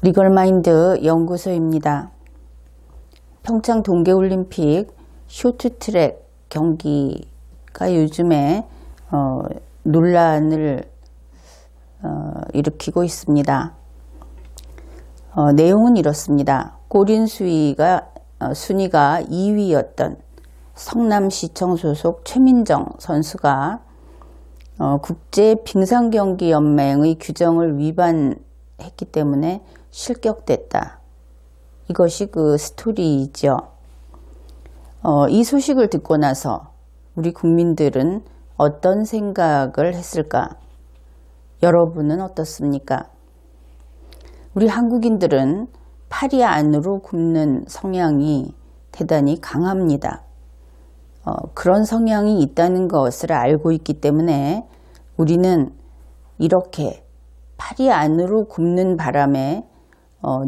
리걸마인드 연구소입니다. 평창 동계올림픽 쇼트트랙 경기가 요즘에 논란을 일으키고 있습니다. 내용은 이렇습니다. 골인 순위가 2위였던 성남시청 소속 최민정 선수가 국제빙상경기연맹의 규정을 위반했기 때문에 실격됐다. 이것이 그 스토리이죠. 이 소식을 듣고 나서 우리 국민들은 어떤 생각을 했을까? 여러분은 어떻습니까? 우리 한국인들은 팔이 안으로 굽는 성향이 대단히 강합니다. 그런 성향이 있다는 것을 알고 있기 때문에 우리는 이렇게 팔이 안으로 굽는 바람에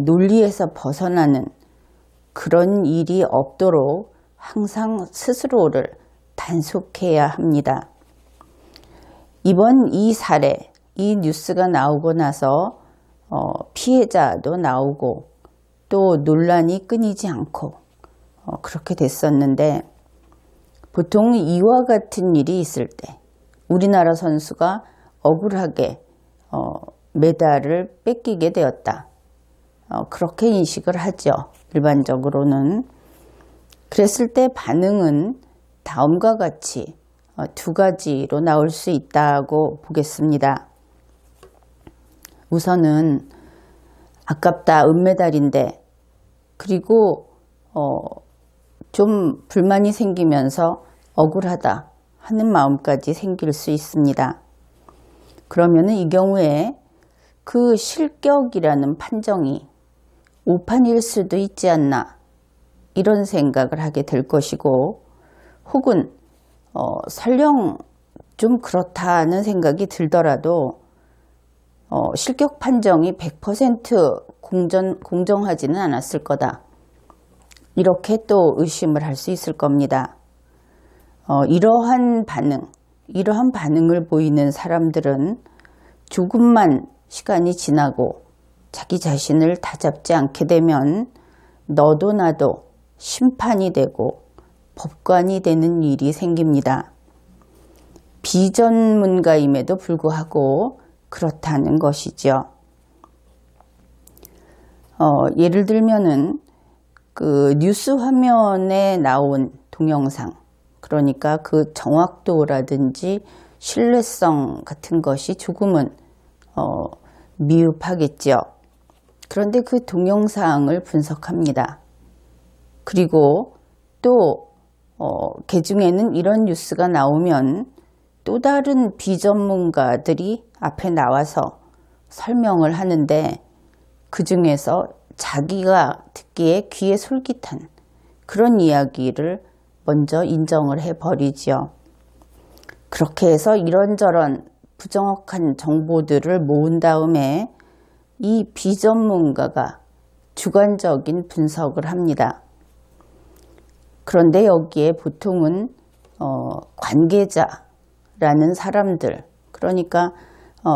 논리에서 벗어나는 그런 일이 없도록 항상 스스로를 단속해야 합니다. 이번 이 사례, 이 뉴스가 나오고 나서 피해자도 나오고 또 논란이 끊이지 않고 그렇게 됐었는데, 보통 이와 같은 일이 있을 때 우리나라 선수가 억울하게 메달을 뺏기게 되었다. 그렇게 인식을 하죠. 일반적으로는. 그랬을 때 반응은 다음과 같이 두 가지로 나올 수 있다고 보겠습니다. 우선은 아깝다, 은메달인데, 그리고 좀 불만이 생기면서 억울하다 하는 마음까지 생길 수 있습니다. 그러면은 이 경우에 그 실격이라는 판정이 오판일 수도 있지 않나, 이런 생각을 하게 될 것이고, 혹은 설령 좀 그렇다는 생각이 들더라도 실격 판정이 100% 공정하지는 않았을 거다, 이렇게 또 의심을 할 수 있을 겁니다. 이러한 반응을 보이는 사람들은 조금만 시간이 지나고 자기 자신을 다잡지 않게 되면 너도 나도 심판이 되고 법관이 되는 일이 생깁니다. 비전문가임에도 불구하고 그렇다는 것이죠. 예를 들면은 그 뉴스 화면에 나온 동영상, 그러니까 그 정확도라든지 신뢰성 같은 것이 조금은 미흡하겠죠. 그런데 그 동영상을 분석합니다. 그리고 또 개중에는 이런 뉴스가 나오면 또 다른 비전문가들이 앞에 나와서 설명을 하는데, 그 중에서 자기가 듣기에 귀에 솔깃한 그런 이야기를 먼저 인정을 해버리죠. 그렇게 해서 이런저런 부정확한 정보들을 모은 다음에 이 비전문가가 주관적인 분석을 합니다. 그런데 여기에 보통은 관계자라는 사람들, 그러니까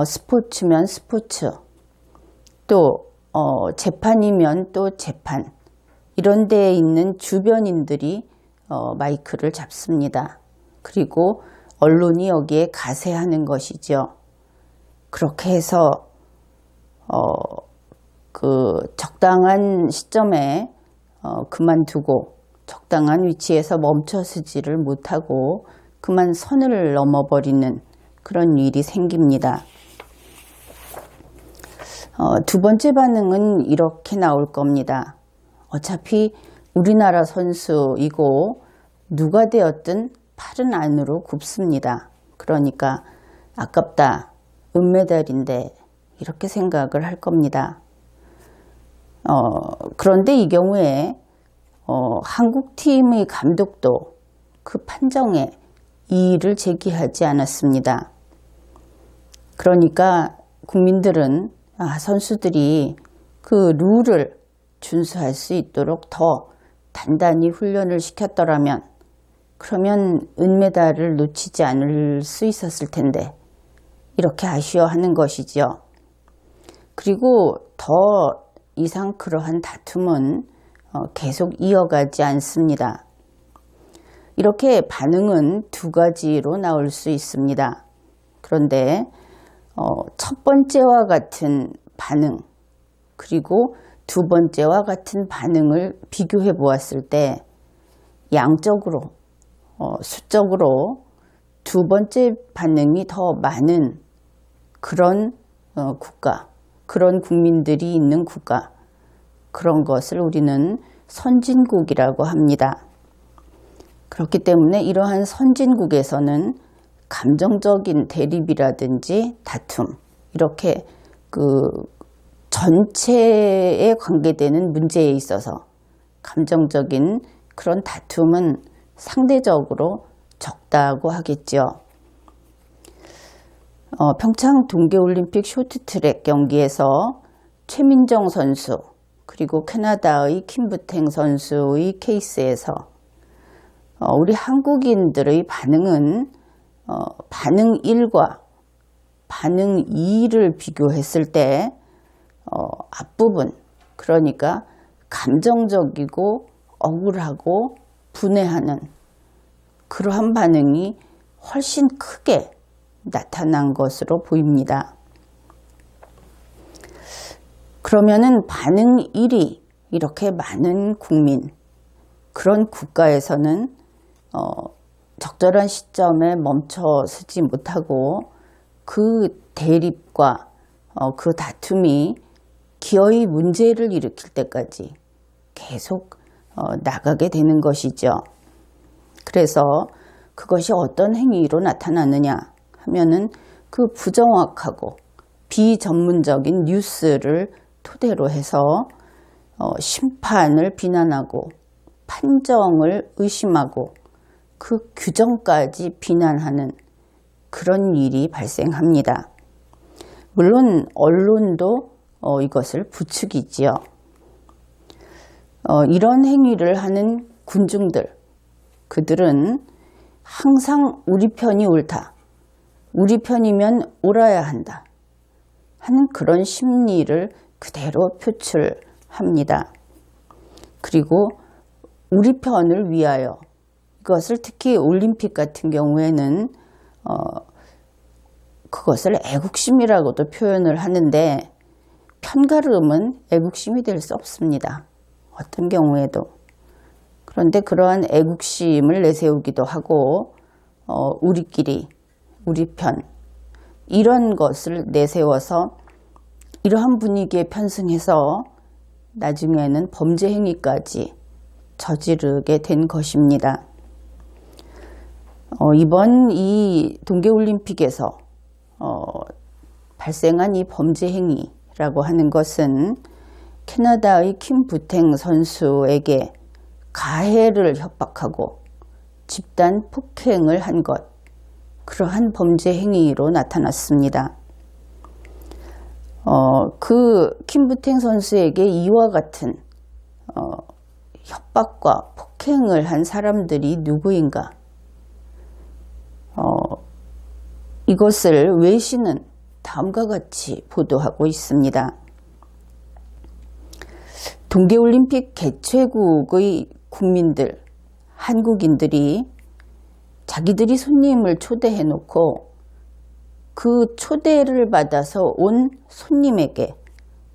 스포츠면 스포츠, 또 재판이면 또 재판, 이런 데에 있는 주변인들이 마이크를 잡습니다. 그리고 언론이 여기에 가세하는 것이죠. 그렇게 해서 그 적당한 시점에 그만두고 적당한 위치에서 멈춰서지를 못하고 그만 선을 넘어버리는 그런 일이 생깁니다. 두 번째 반응은 이렇게 나올 겁니다. 어차피 우리나라 선수이고 누가 되었든 팔은 안으로 굽습니다. 그러니까 아깝다, 은메달인데, 이렇게 생각을 할 겁니다. 그런데 이 경우에 한국팀의 감독도 그 판정에 이의를 제기하지 않았습니다. 그러니까 국민들은 선수들이 그 룰을 준수할 수 있도록 더 단단히 훈련을 시켰더라면, 그러면 은메달을 놓치지 않을 수 있었을 텐데, 이렇게 아쉬워하는 것이죠. 그리고 더 이상 그러한 다툼은 계속 이어가지 않습니다. 이렇게 반응은 두 가지로 나올 수 있습니다. 그런데 첫 번째와 같은 반응, 그리고 두 번째와 같은 반응을 비교해 보았을 때 양적으로, 수적으로 두 번째 반응이 더 많은 그런 국가, 그런 국민들이 있는 국가, 그런 것을 우리는 선진국이라고 합니다. 그렇기 때문에 이러한 선진국에서는 감정적인 대립이라든지 다툼, 이렇게 전체에 관계되는 문제에 있어서 감정적인 그런 다툼은 상대적으로 적다고 하겠죠. 평창 동계올림픽 쇼트트랙 경기에서 최민정 선수 그리고 캐나다의 킴부탱 선수의 케이스에서 우리 한국인들의 반응은 반응 1과 반응 2를 비교했을 때 앞부분, 그러니까 감정적이고 억울하고 분해하는 그러한 반응이 훨씬 크게 나타난 것으로 보입니다. 그러면은 반응 1이 이렇게 많은 국민, 그런 국가에서는 적절한 시점에 멈춰서지 못하고 그 대립과 그 다툼이 기어이 문제를 일으킬 때까지 계속 나가게 되는 것이죠. 그래서 그것이 어떤 행위로 나타나느냐 하면은 그 부정확하고 비전문적인 뉴스를 토대로 해서 심판을 비난하고 판정을 의심하고 그 규정까지 비난하는 그런 일이 발생합니다. 물론 언론도 이것을 부추기지요. 이런 행위를 하는 군중들, 그들은 항상 우리 편이 옳다, 우리 편이면 옳아야 한다 하는 그런 심리를 그대로 표출합니다. 그리고 우리 편을 위하여, 이것을 특히 올림픽 같은 경우에는 그것을 애국심이라고도 표현을 하는데 편가름은 애국심이 될 수 없습니다. 어떤 경우에도. 그런데 그러한 애국심을 내세우기도 하고 우리끼리, 우리 편, 이런 것을 내세워서 이러한 분위기에 편승해서 나중에는 범죄 행위까지 저지르게 된 것입니다. 이번 이 동계올림픽에서 발생한 이 범죄 행위라고 하는 것은 캐나다의 킴부탱 선수에게 가해를 협박하고 집단 폭행을 한 것, 그러한 범죄 행위로 나타났습니다. 그 킴부탱 선수에게 이와 같은 협박과 폭행을 한 사람들이 누구인가? 이것을 외신은 다음과 같이 보도하고 있습니다. 동계올림픽 개최국의 국민들, 한국인들이 자기들이 손님을 초대해 놓고 그 초대를 받아서 온 손님에게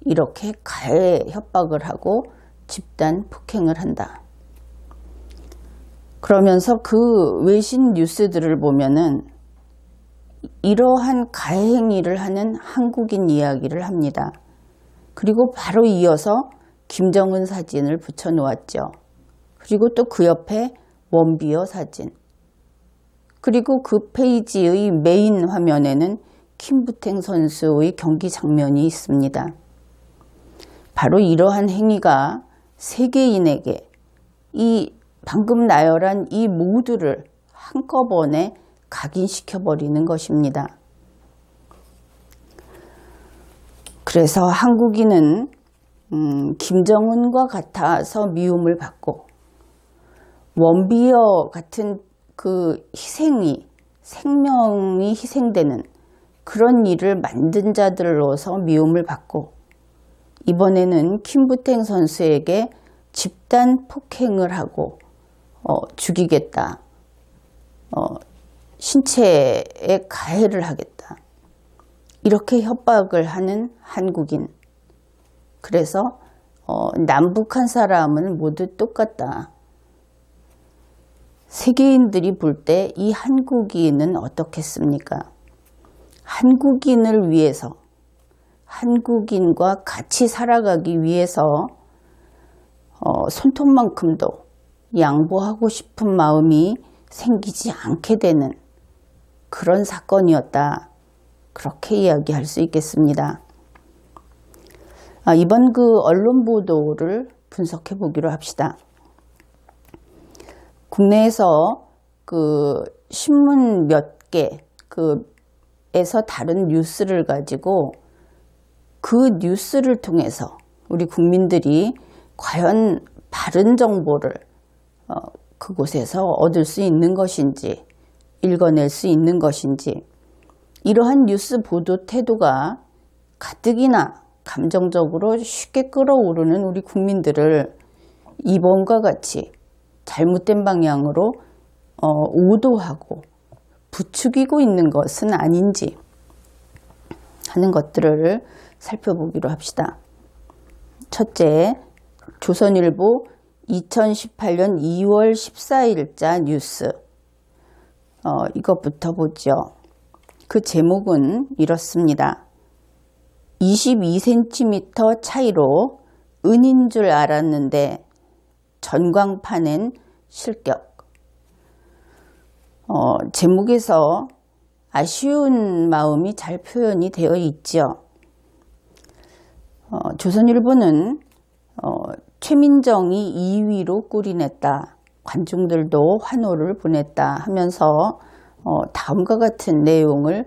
이렇게 가해 협박을 하고 집단 폭행을 한다. 그러면서 그 외신 뉴스들을 보면은 이러한 가해 행위를 하는 한국인 이야기를 합니다. 그리고 바로 이어서 김정은 사진을 붙여 놓았죠. 그리고 또 그 옆에 원비어 사진. 그리고 그 페이지의 메인 화면에는 킴부탱 선수의 경기 장면이 있습니다. 바로 이러한 행위가 세계인에게 이 방금 나열한 이 모두를 한꺼번에 각인시켜버리는 것입니다. 그래서 한국인은 김정은과 같아서 미움을 받고 원비어 같은 그 희생이, 생명이 희생되는 그런 일을 만든 자들로서 미움을 받고 이번에는 킴부탱 선수에게 집단 폭행을 하고 죽이겠다. 신체에 가해를 하겠다. 이렇게 협박을 하는 한국인. 그래서 남북 한 사람은 모두 똑같다. 세계인들이 볼 때 이 한국인은 어떻겠습니까? 한국인을 위해서, 한국인과 같이 살아가기 위해서 손톱만큼도 양보하고 싶은 마음이 생기지 않게 되는 그런 사건이었다. 그렇게 이야기할 수 있겠습니다. 이번 그 언론 보도를 분석해 보기로 합시다. 국내에서 그 신문 몇 개에서 다른 뉴스를 가지고 그 뉴스를 통해서 우리 국민들이 과연 바른 정보를 그곳에서 얻을 수 있는 것인지, 읽어낼 수 있는 것인지, 이러한 뉴스 보도 태도가 가뜩이나 감정적으로 쉽게 끌어오르는 우리 국민들을 이번과 같이 잘못된 방향으로 오도하고 부추기고 있는 것은 아닌지 하는 것들을 살펴보기로 합시다. 첫째, 조선일보 2018년 2월 14일자 뉴스. 이것부터 보죠. 그 제목은 이렇습니다. 22cm 차이로 은인 줄 알았는데 전광판엔 실격. 제목에서 아쉬운 마음이 잘 표현이 되어 있죠. 조선일보는 최민정이 2위로 꿀이냈다. 관중들도 환호를 보냈다 하면서 다음과 같은 내용을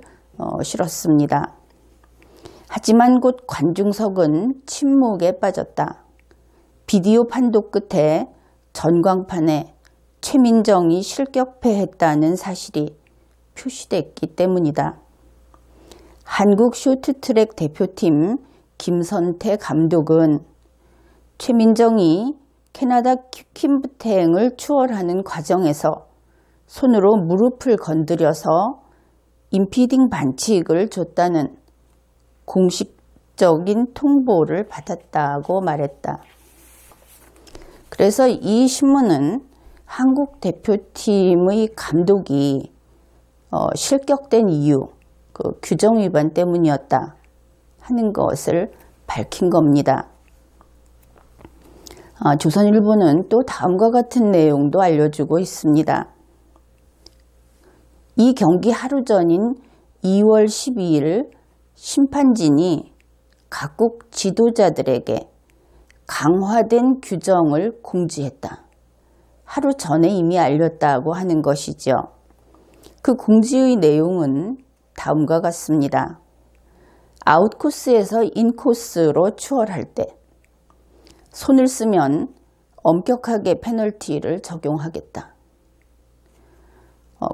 실었습니다. 하지만 곧 관중석은 침묵에 빠졌다. 비디오 판독 끝에 전광판에 최민정이 실격패했다는 사실이 표시됐기 때문이다. 한국 쇼트트랙 대표팀 김선태 감독은 최민정이 캐나다 킴부탱을 추월하는 과정에서 손으로 무릎을 건드려서 임피딩 반칙을 줬다는 공식적인 통보를 받았다고 말했다. 그래서 이 신문은 한국 대표팀의 감독이 실격된 이유, 그 규정 위반 때문이었다 하는 것을 밝힌 겁니다. 조선일보는 또 다음과 같은 내용도 알려주고 있습니다. 이 경기 하루 전인 2월 12일 심판진이 각국 지도자들에게 강화된 규정을 공지했다. 하루 전에 이미 알렸다고 하는 것이죠. 그 공지의 내용은 다음과 같습니다. 아웃코스에서 인코스로 추월할 때 손을 쓰면 엄격하게 페널티를 적용하겠다.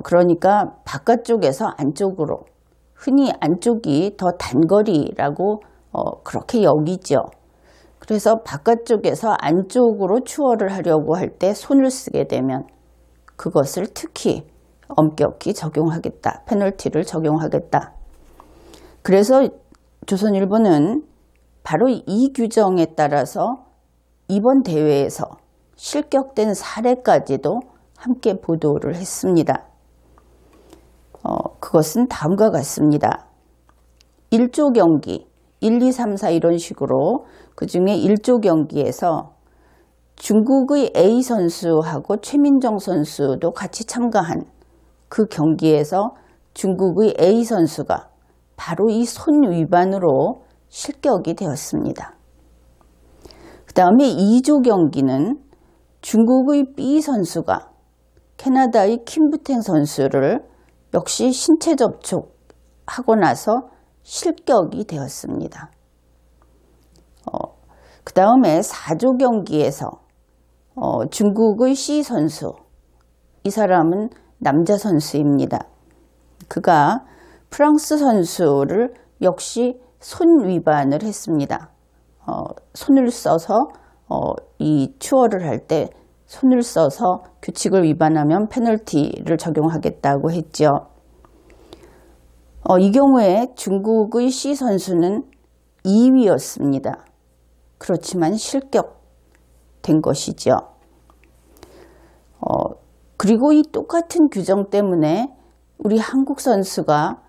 그러니까 바깥쪽에서 안쪽으로, 흔히 안쪽이 더 단거리라고 그렇게 여기죠. 그래서 바깥쪽에서 안쪽으로 추월을 하려고 할 때 손을 쓰게 되면 그것을 특히 엄격히 적용하겠다. 페널티를 적용하겠다. 그래서 조선일보는 바로 이 규정에 따라서 이번 대회에서 실격된 사례까지도 함께 보도를 했습니다. 그것은 다음과 같습니다. 1조 경기, 1, 2, 3, 4 이런 식으로 그 중에 1조 경기에서 중국의 A 선수하고 최민정 선수도 같이 참가한 그 경기에서 중국의 A 선수가 바로 이 손 위반으로 실격이 되었습니다. 그 다음에 2조 경기는 중국의 B 선수가 캐나다의 킴부탱 선수를 역시 신체 접촉하고 나서 실격이 되었습니다. 그 다음에 4조 경기에서 중국의 C 선수, 이 사람은 남자 선수입니다. 그가 프랑스 선수를 역시 손 위반을 했습니다. 손을 써서 이 추월을 할 때 손을 써서 규칙을 위반하면 페널티를 적용하겠다고 했죠. 이 경우에 중국의 C 선수는 2위였습니다. 그렇지만 실격된 것이죠. 그리고 이 똑같은 규정 때문에 우리 한국 선수가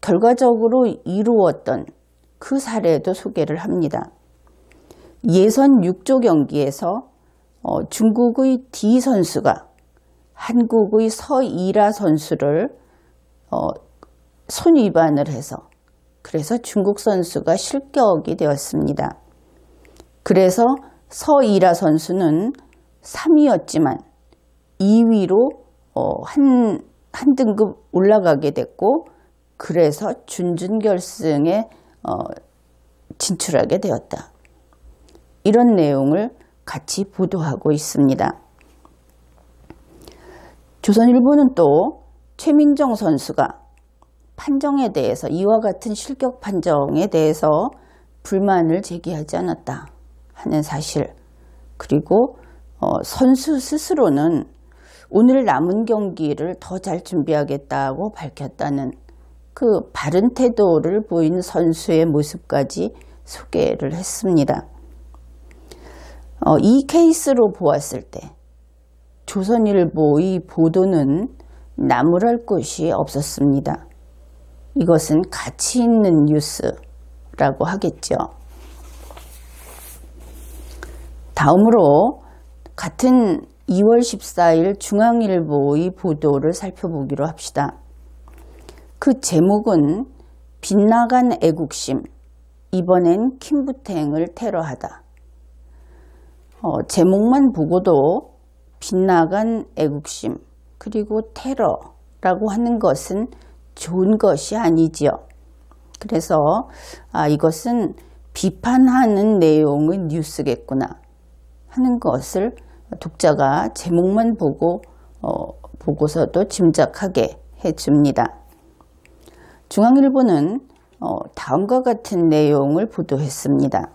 결과적으로 이루었던 그 사례도 소개를 합니다. 예선 6조 경기에서 중국의 D 선수가 한국의 서이라 선수를 손 위반을 해서 그래서 중국 선수가 실격이 되었습니다. 그래서 서이라 선수는 3위였지만 2위로 한 등급 올라가게 됐고 그래서 준결승에 진출하게 되었다. 이런 내용을 같이 보도하고 있습니다. 조선일보는 또 최민정 선수가 판정에 대해서 이와 같은 실격 판정에 대해서 불만을 제기하지 않았다 하는 사실, 그리고 선수 스스로는 오늘 남은 경기를 더 잘 준비하겠다고 밝혔다는 그 바른 태도를 보인 선수의 모습까지 소개를 했습니다. 이 케이스로 보았을 때 조선일보의 보도는 나무랄 것이 없었습니다. 이것은 가치 있는 뉴스라고 하겠죠. 다음으로 같은 2월 14일 중앙일보의 보도를 살펴보기로 합시다. 그 제목은 빗나간 애국심, 이번엔 킴부탱을 테러하다. 제목만 보고도 빗나간 애국심 그리고 테러라고 하는 것은 좋은 것이 아니지요. 그래서 이것은 비판하는 내용의 뉴스겠구나 하는 것을 독자가 제목만 보고서도 짐작하게 해줍니다. 중앙일보는 다음과 같은 내용을 보도했습니다.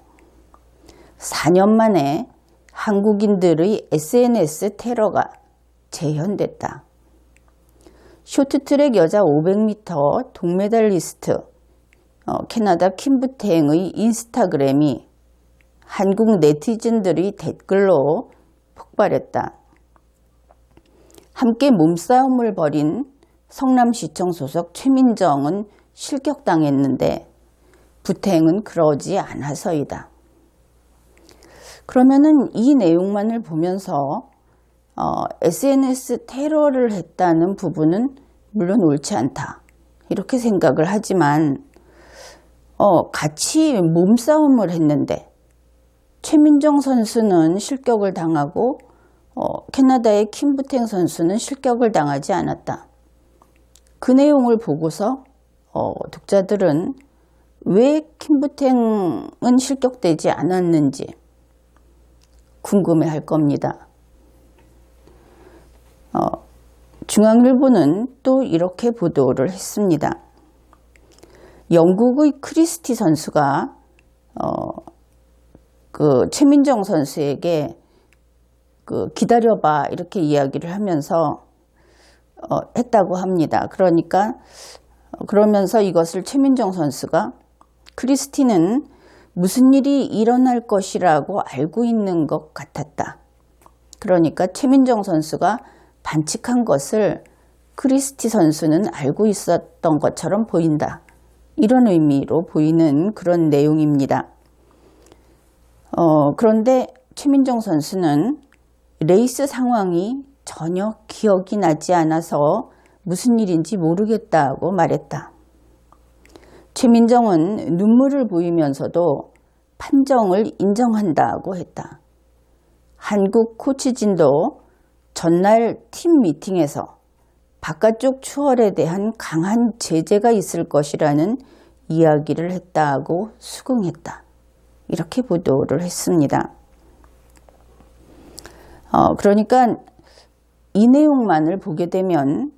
4년 만에 한국인들의 SNS 테러가 재현됐다. 쇼트트랙 여자 500m 동메달리스트 캐나다 킴부탱의 인스타그램이 한국 네티즌들의 댓글로 폭발했다. 함께 몸싸움을 벌인 성남시청 소속 최민정은 실격당했는데 부탱은 그러지 않아서이다. 그러면은 이 내용만을 보면서 SNS 테러를 했다는 부분은 물론 옳지 않다 이렇게 생각을 하지만 같이 몸싸움을 했는데 최민정 선수는 실격을 당하고 캐나다의 킴부탱 선수는 실격을 당하지 않았다. 그 내용을 보고서 독자들은 왜 킴부탱은 실격되지 않았는지 궁금해할 겁니다. 중앙일보는 또 이렇게 보도를 했습니다. 영국의 크리스티 선수가 그 최민정 선수에게 기다려봐 이렇게 이야기를 하면서 했다고 합니다. 그러면서 이것을 최민정 선수가 크리스티는 무슨 일이 일어날 것이라고 알고 있는 것 같았다. 그러니까 최민정 선수가 반칙한 것을 크리스티 선수는 알고 있었던 것처럼 보인다. 이런 의미로 보이는 그런 내용입니다. 그런데 최민정 선수는 레이스 상황이 전혀 기억이 나지 않아서 무슨 일인지 모르겠다고 말했다. 최민정은 눈물을 보이면서도 판정을 인정한다고 했다. 한국 코치진도 전날 팀 미팅에서 바깥쪽 추월에 대한 강한 제재가 있을 것이라는 이야기를 했다고 수긍했다. 이렇게 보도를 했습니다. 그러니까 이 내용만을 보게 되면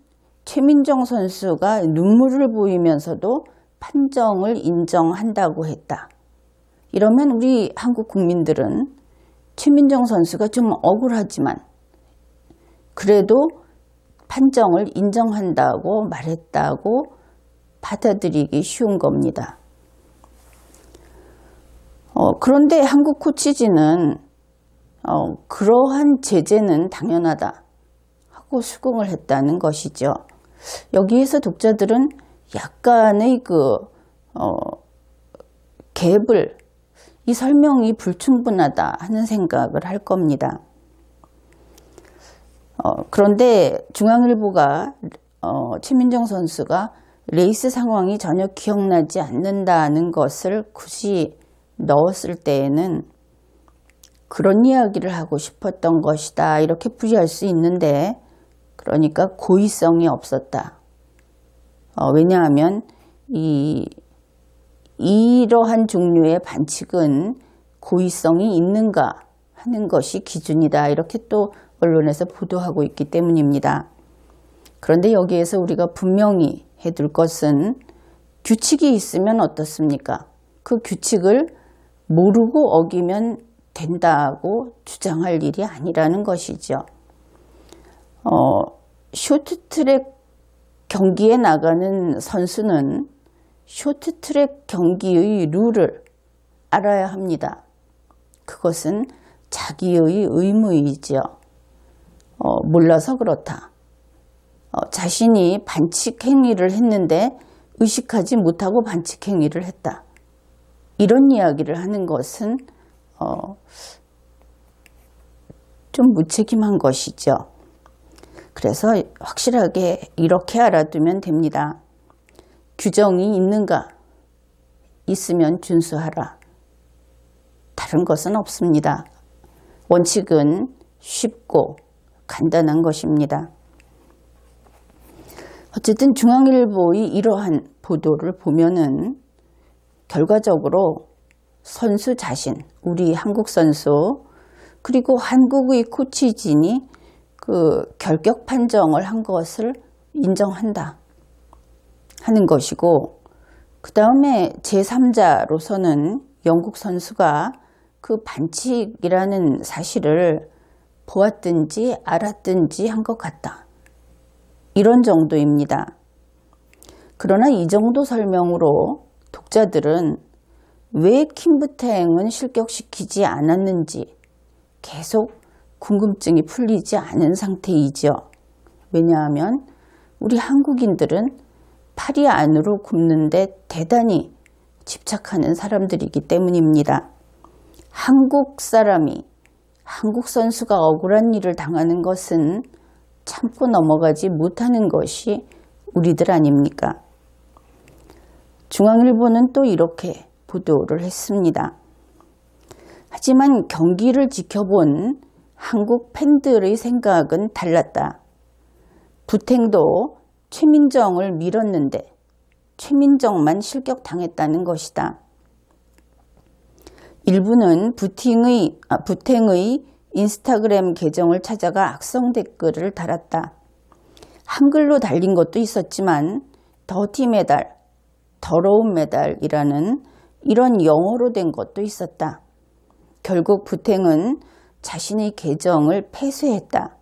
최민정 선수가 눈물을 보이면서도 판정을 인정한다고 했다. 이러면 우리 한국 국민들은 최민정 선수가 좀 억울하지만 그래도 판정을 인정한다고 말했다고 받아들이기 쉬운 겁니다. 그런데 한국 코치진은 그러한 제재는 당연하다 하고 수긍을 했다는 것이죠. 여기에서 독자들은 약간의 갭을, 이 설명이 불충분하다 하는 생각을 할 겁니다. 그런데 중앙일보가 최민정 선수가 레이스 상황이 전혀 기억나지 않는다는 것을 굳이 넣었을 때에는 그런 이야기를 하고 싶었던 것이다 이렇게 풀이할 수 있는데, 그러니까 고의성이 없었다. 왜냐하면 이러한 종류의 반칙은 고의성이 있는가 하는 것이 기준이다 이렇게 또 언론에서 보도하고 있기 때문입니다. 그런데 여기에서 우리가 분명히 해둘 것은 규칙이 있으면 어떻습니까? 그 규칙을 모르고 어기면 된다고 주장할 일이 아니라는 것이죠. 쇼트트랙 경기에 나가는 선수는 쇼트트랙 경기의 룰을 알아야 합니다. 그것은 자기의 의무이죠. 몰라서 그렇다. 자신이 반칙 행위를 했는데 의식하지 못하고 반칙 행위를 했다. 이런 이야기를 하는 것은 좀 무책임한 것이죠. 그래서 확실하게 이렇게 알아두면 됩니다. 규정이 있는가? 있으면 준수하라. 다른 것은 없습니다. 원칙은 쉽고 간단한 것입니다. 어쨌든 중앙일보의 이러한 보도를 보면은 결과적으로 선수 자신, 우리 한국 선수, 그리고 한국의 코치진이 결격 판정을 한 것을 인정한다 하는 것이고, 그 다음에 제3자로서는 영국 선수가 그 반칙이라는 사실을 보았든지 알았든지 한 것 같다. 이런 정도입니다. 그러나 이 정도 설명으로 독자들은 왜 킴부태행은 실격시키지 않았는지 계속 궁금증이 풀리지 않은 상태이죠. 왜냐하면 우리 한국인들은 팔이 안으로 굽는데 대단히 집착하는 사람들이기 때문입니다. 한국 사람이, 한국 선수가 억울한 일을 당하는 것은 참고 넘어가지 못하는 것이 우리들 아닙니까? 중앙일보는 또 이렇게 보도를 했습니다. 하지만 경기를 지켜본 한국 팬들의 생각은 달랐다. 부탱도 최민정을 밀었는데 최민정만 실격당했다는 것이다. 일부는 부탱의 인스타그램 계정을 찾아가 악성 댓글을 달았다. 한글로 달린 것도 있었지만 더티 메달, 더러운 메달이라는 이런 영어로 된 것도 있었다. 결국 부탱은 자신의 계정을 폐쇄했다.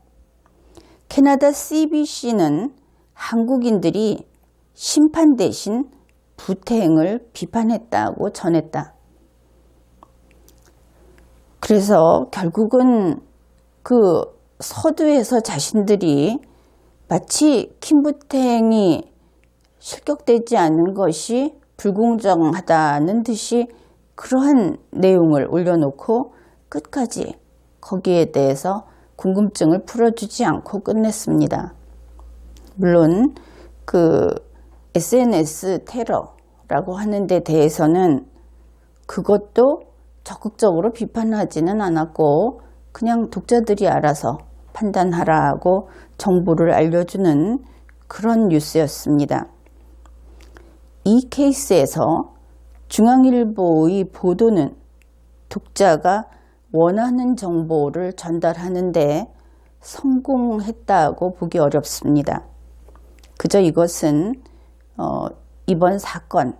캐나다 CBC는 한국인들이 심판 대신 부탱을 비판했다고 전했다. 그래서 결국은 서두에서 자신들이 마치 킴부탱이 실격되지 않은 것이 불공정하다는 듯이 그러한 내용을 올려놓고 끝까지 거기에 대해서 궁금증을 풀어주지 않고 끝냈습니다. 물론 SNS 테러라고 하는 데 대해서는 그것도 적극적으로 비판하지는 않았고 그냥 독자들이 알아서 판단하라고 정보를 알려주는 그런 뉴스였습니다. 이 케이스에서 중앙일보의 보도는 독자가 원하는 정보를 전달하는데 성공했다고 보기 어렵습니다. 그저 이것은 이번 사건,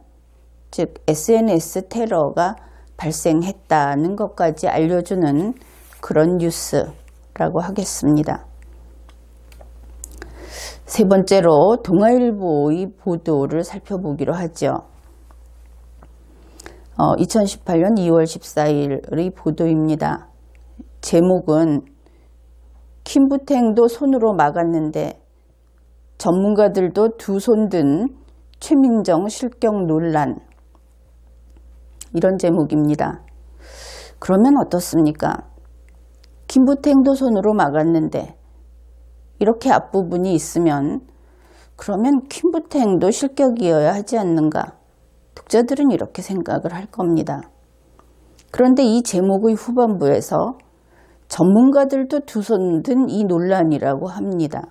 즉 SNS 테러가 발생했다는 것까지 알려주는 그런 뉴스라고 하겠습니다. 세 번째로 동아일보의 보도를 살펴보기로 하죠. 2018년 2월 14일의 보도입니다. 제목은 김부탱도 손으로 막았는데 전문가들도 두 손 든 최민정 실격 논란, 이런 제목입니다. 그러면 어떻습니까? 김부탱도 손으로 막았는데 이렇게 앞부분이 있으면 그러면 김부탱도 실격이어야 하지 않는가? 독자들은 이렇게 생각을 할 겁니다. 그런데 이 제목의 후반부에서 전문가들도 두 손 든 이 논란이라고 합니다.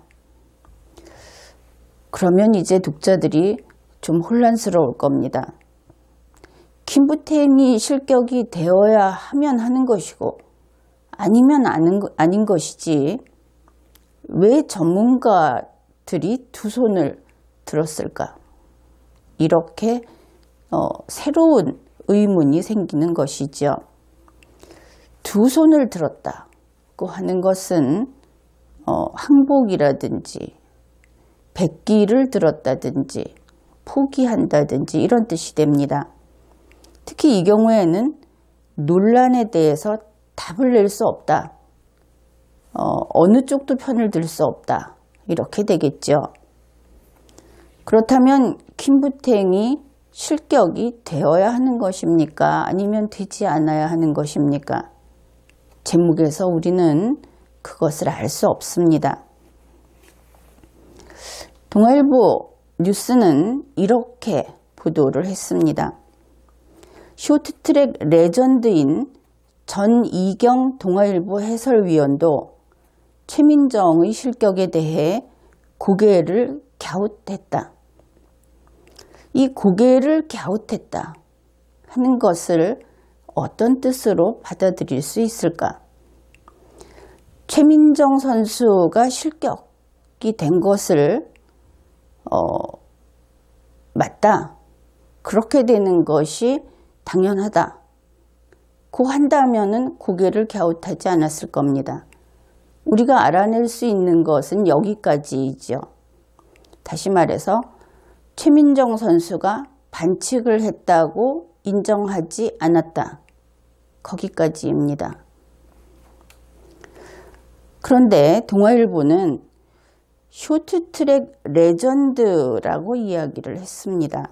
그러면 이제 독자들이 좀 혼란스러울 겁니다. 김부탱이 실격이 되어야 하면 하는 것이고 아니면 아닌 것이지 왜 전문가들이 두 손을 들었을까? 이렇게 새로운 의문이 생기는 것이죠. 두 손을 들었다고 하는 것은 항복이라든지 백기를 들었다든지 포기한다든지 이런 뜻이 됩니다. 특히 이 경우에는 논란에 대해서 답을 낼 수 없다. 어느 쪽도 편을 들 수 없다. 이렇게 되겠죠. 그렇다면 김부탱이 실격이 되어야 하는 것입니까? 아니면 되지 않아야 하는 것입니까? 제목에서 우리는 그것을 알 수 없습니다. 동아일보 뉴스는 이렇게 보도를 했습니다. 쇼트트랙 레전드인 전이경 동아일보 해설위원도 최민정의 실격에 대해 고개를 갸웃했다. 이 고개를 갸웃했다 하는 것을 어떤 뜻으로 받아들일 수 있을까? 최민정 선수가 실격이 된 것을 맞다. 그렇게 되는 것이 당연하다. 고 한다면은 고개를 갸웃하지 않았을 겁니다. 우리가 알아낼 수 있는 것은 여기까지이죠. 다시 말해서 최민정 선수가 반칙을 했다고 인정하지 않았다. 거기까지입니다. 그런데 동아일보는 쇼트트랙 레전드라고 이야기를 했습니다.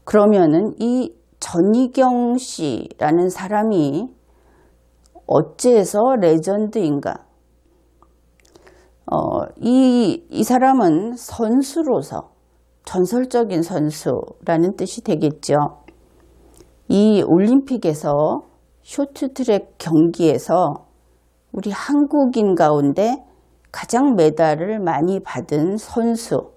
그러면은 이 전이경 씨라는 사람이 어째서 레전드인가? 이 사람은 선수로서 전설적인 선수라는 뜻이 되겠죠. 이 올림픽에서 쇼트트랙 경기에서 우리 한국인 가운데 가장 메달을 많이 받은 선수라는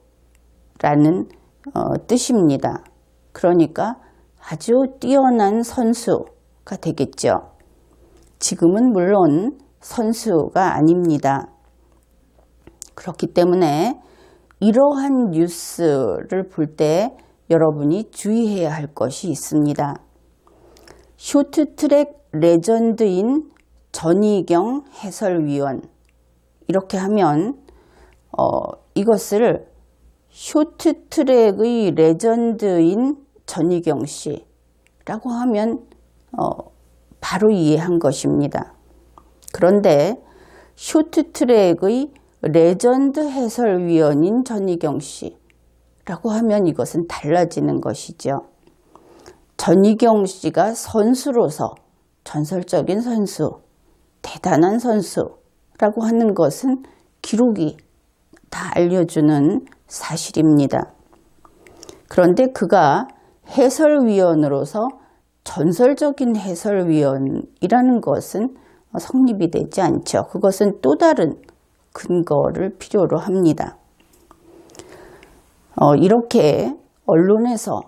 뜻입니다. 그러니까 아주 뛰어난 선수가 되겠죠. 지금은 물론 선수가 아닙니다. 그렇기 때문에 이러한 뉴스를 볼 때 여러분이 주의해야 할 것이 있습니다. 쇼트트랙 레전드인 전이경 해설위원, 이렇게 하면 이것을 쇼트트랙의 레전드인 전이경 씨라고 하면 바로 이해한 것입니다. 그런데 쇼트트랙의 레전드 해설위원인 전이경 씨라고 하면 이것은 달라지는 것이죠. 전이경 씨가 선수로서 전설적인 선수, 대단한 선수라고 하는 것은 기록이 다 알려주는 사실입니다. 그런데 그가 해설위원으로서 전설적인 해설위원이라는 것은 성립이 되지 않죠. 그것은 또 다른 근거를 필요로 합니다. 이렇게 언론에서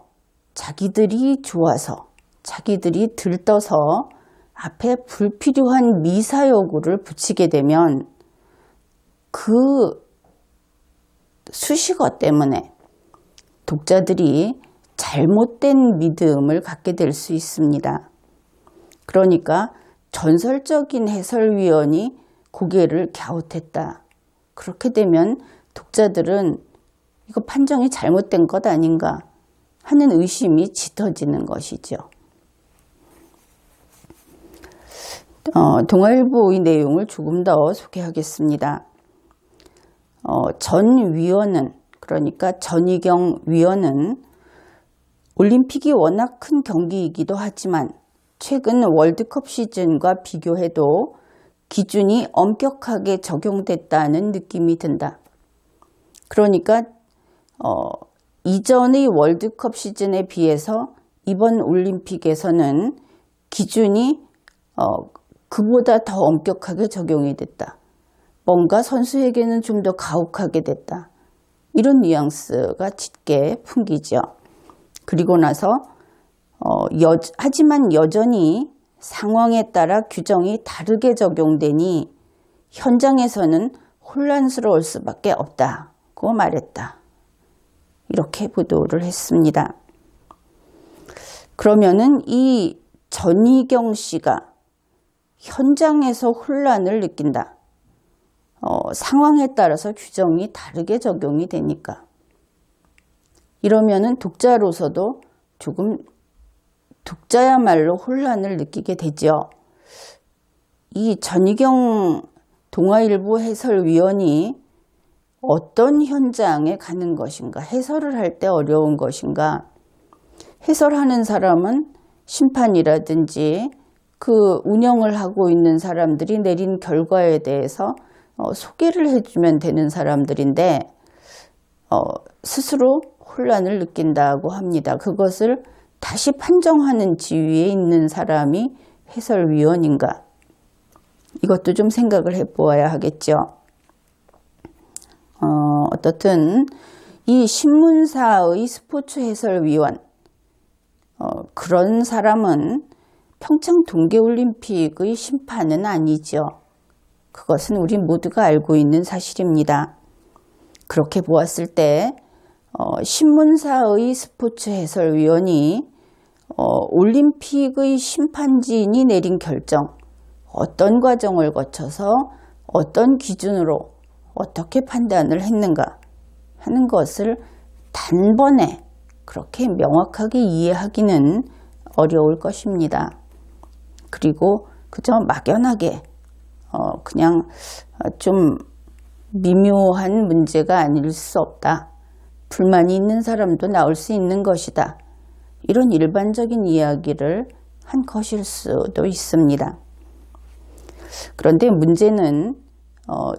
자기들이 좋아서, 자기들이 들떠서 앞에 불필요한 미사여구를 붙이게 되면 그 수식어 때문에 독자들이 잘못된 믿음을 갖게 될 수 있습니다. 그러니까 전설적인 해설위원이 고개를 갸웃했다. 그렇게 되면 독자들은 이거 판정이 잘못된 것 아닌가 하는 의심이 짙어지는 것이죠. 동아일보의 내용을 조금 더 소개하겠습니다. 전 위원은, 그러니까 전희경 위원은 올림픽이 워낙 큰 경기이기도 하지만 최근 월드컵 시즌과 비교해도 기준이 엄격하게 적용됐다는 느낌이 든다. 그러니까 이전의 월드컵 시즌에 비해서 이번 올림픽에서는 기준이 그보다 더 엄격하게 적용이 됐다. 뭔가 선수에게는 좀 더 가혹하게 됐다. 이런 뉘앙스가 짙게 풍기죠. 그리고 나서 하지만 여전히 상황에 따라 규정이 다르게 적용되니 현장에서는 혼란스러울 수밖에 없다고 말했다. 이렇게 보도를 했습니다. 그러면은 이 전희경 씨가 현장에서 혼란을 느낀다. 상황에 따라서 규정이 다르게 적용이 되니까. 이러면은 독자로서도 조금 독자야말로 혼란을 느끼게 되죠. 이 전희경 동아일보 해설위원이 어떤 현장에 가는 것인가, 해설을 할 때 어려운 것인가, 해설하는 사람은 심판이라든지 그 운영을 하고 있는 사람들이 내린 결과에 대해서 소개를 해주면 되는 사람들인데 스스로 혼란을 느낀다고 합니다. 그것을 다시 판정하는 지위에 있는 사람이 해설위원인가? 이것도 좀 생각을 해보아야 하겠죠. 어떻든 이 신문사의 스포츠 해설위원, 그런 사람은 평창 동계올림픽의 심판은 아니죠. 그것은 우리 모두가 알고 있는 사실입니다. 그렇게 보았을 때 신문사의 스포츠 해설위원이 올림픽의 심판진이 내린 결정, 어떤 과정을 거쳐서 어떤 기준으로 어떻게 판단을 했는가 하는 것을 단번에 그렇게 명확하게 이해하기는 어려울 것입니다. 그리고 그저 막연하게 그냥 좀 미묘한 문제가 아닐 수 없다. 불만이 있는 사람도 나올 수 있는 것이다. 이런 일반적인 이야기를 한 것일 수도 있습니다. 그런데 문제는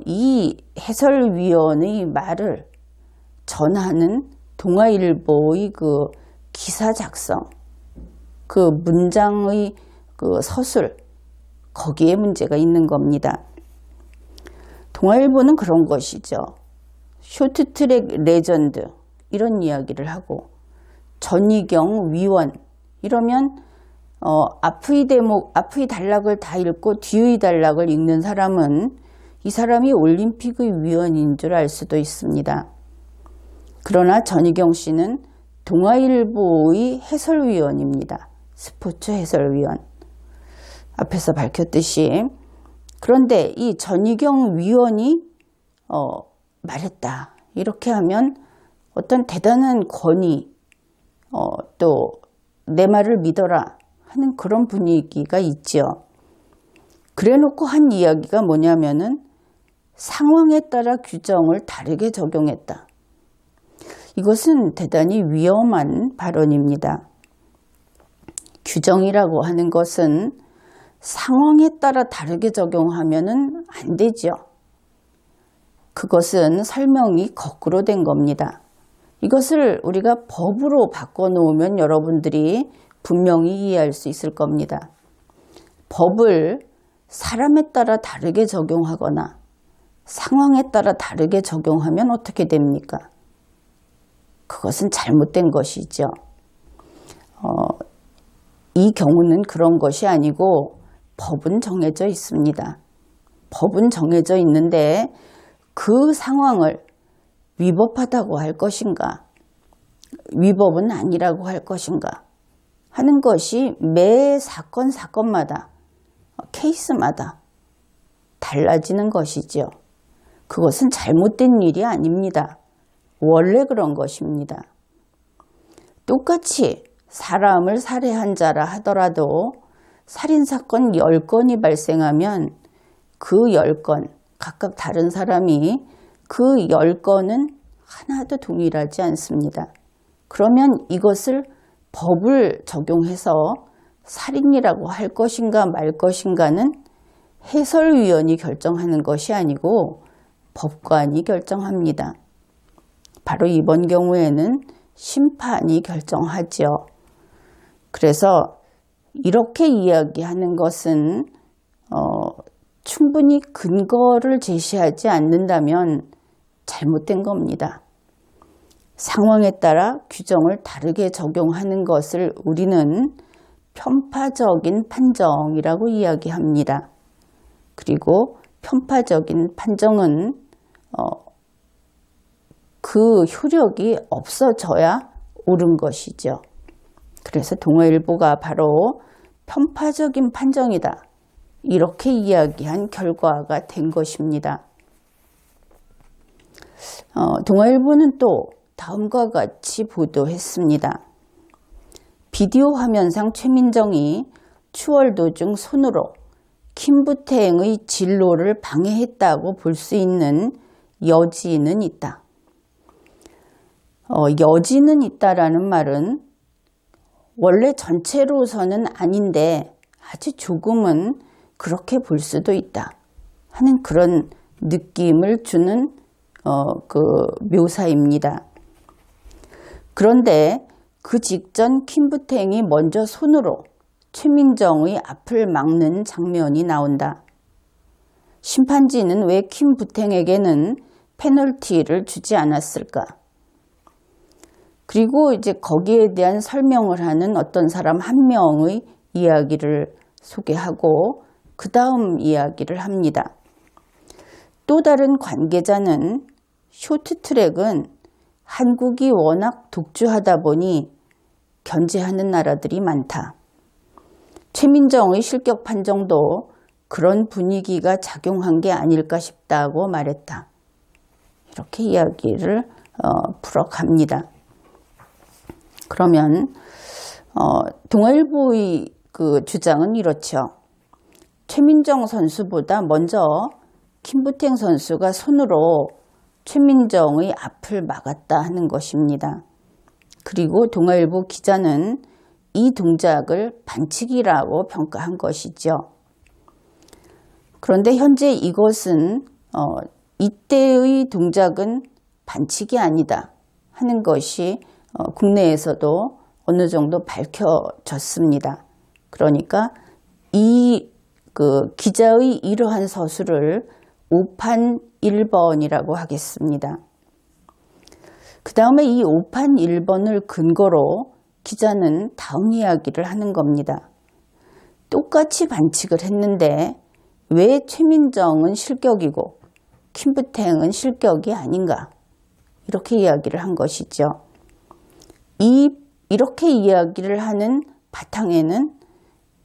이 해설위원의 말을 전하는 동아일보의 그 기사 작성, 그 문장의 그 서술, 거기에 문제가 있는 겁니다. 동아일보는 그런 것이죠. 쇼트트랙 레전드 이런 이야기를 하고 전희경 위원 이러면 앞의 대목, 앞의 단락을 다 읽고 뒤의 단락을 읽는 사람은 이 사람이 올림픽의 위원인 줄 알 수도 있습니다. 그러나 전희경 씨는 동아일보의 해설위원입니다. 스포츠 해설위원. 앞에서 밝혔듯이. 그런데 이 전희경 위원이 말했다. 이렇게 하면 어떤 대단한 권위, 또 내 말을 믿어라 하는 그런 분위기가 있죠. 그래놓고 한 이야기가 뭐냐면은 상황에 따라 규정을 다르게 적용했다. 이것은 대단히 위험한 발언입니다. 규정이라고 하는 것은 상황에 따라 다르게 적용하면은 안 되죠. 그것은 설명이 거꾸로 된 겁니다. 이것을 우리가 법으로 바꿔놓으면 여러분들이 분명히 이해할 수 있을 겁니다. 법을 사람에 따라 다르게 적용하거나 상황에 따라 다르게 적용하면 어떻게 됩니까? 그것은 잘못된 것이죠. 이 경우는 그런 것이 아니고 법은 정해져 있습니다. 법은 정해져 있는데 그 상황을 위법하다고 할 것인가? 위법은 아니라고 할 것인가 하는 것이 매 사건마다 케이스마다 달라지는 것이지요. 그것은 잘못된 일이 아닙니다. 원래 그런 것입니다. 똑같이 사람을 살해한 자라 하더라도 살인사건 10건이 발생하면 그 10건, 각각 다른 사람이 그 10건은 하나도 동일하지 않습니다. 그러면 이것을 법을 적용해서 살인이라고 할 것인가 말 것인가는 해설위원이 결정하는 것이 아니고 법관이 결정합니다. 바로 이번 경우에는 심판이 결정하죠. 그래서 이렇게 이야기하는 것은 충분히 근거를 제시하지 않는다면 잘못된 겁니다. 상황에 따라 규정을 다르게 적용하는 것을 우리는 편파적인 판정이라고 이야기합니다. 그리고 편파적인 판정은 그 효력이 없어져야 옳은 것이죠. 그래서 동아일보가 바로 편파적인 판정이다. 이렇게 이야기한 결과가 된 것입니다. 동아일보는 또 다음과 같이 보도했습니다. 비디오 화면상 최민정이 추월 도중 손으로 김부태행의 진로를 방해했다고 볼 수 있는 여지는 있다. 여지는 있다라는 말은 원래 전체로서는 아닌데 아주 조금은 그렇게 볼 수도 있다 하는 그런 느낌을 주는 그 묘사입니다. 그런데 그 직전 김부태행이 먼저 손으로 최민정의 앞을 막는 장면이 나온다. 심판진은 왜 김부태행에게는 페널티를 주지 않았을까? 그리고 이제 거기에 대한 설명을 하는 어떤 사람 한 명의 이야기를 소개하고 그 다음 이야기를 합니다. 또 다른 관계자는 쇼트트랙은 한국이 워낙 독주하다 보니 견제하는 나라들이 많다. 최민정의 실격 판정도 그런 분위기가 작용한 게 아닐까 싶다고 말했다. 이렇게 이야기를 풀어갑니다. 그러면 동아일보의 그 주장은 이렇죠. 최민정 선수보다 먼저 김부태행 선수가 손으로 최민정의 앞을 막았다 하는 것입니다. 그리고 동아일보 기자는 이 동작을 반칙이라고 평가한 것이죠. 그런데 현재 이것은 이때의 동작은 반칙이 아니다 하는 것이 국내에서도 어느 정도 밝혀졌습니다. 그러니까 이 기자의 이러한 서술을 오판 1번이라고 하겠습니다. 그 다음에 이 오판 1번을 근거로 기자는 다음 이야기를 하는 겁니다. 똑같이 반칙을 했는데 왜 최민정은 실격이고 김부태행은 실격이 아닌가? 이렇게 이야기를 한 것이죠. 이렇게 이야기를 하는 바탕에는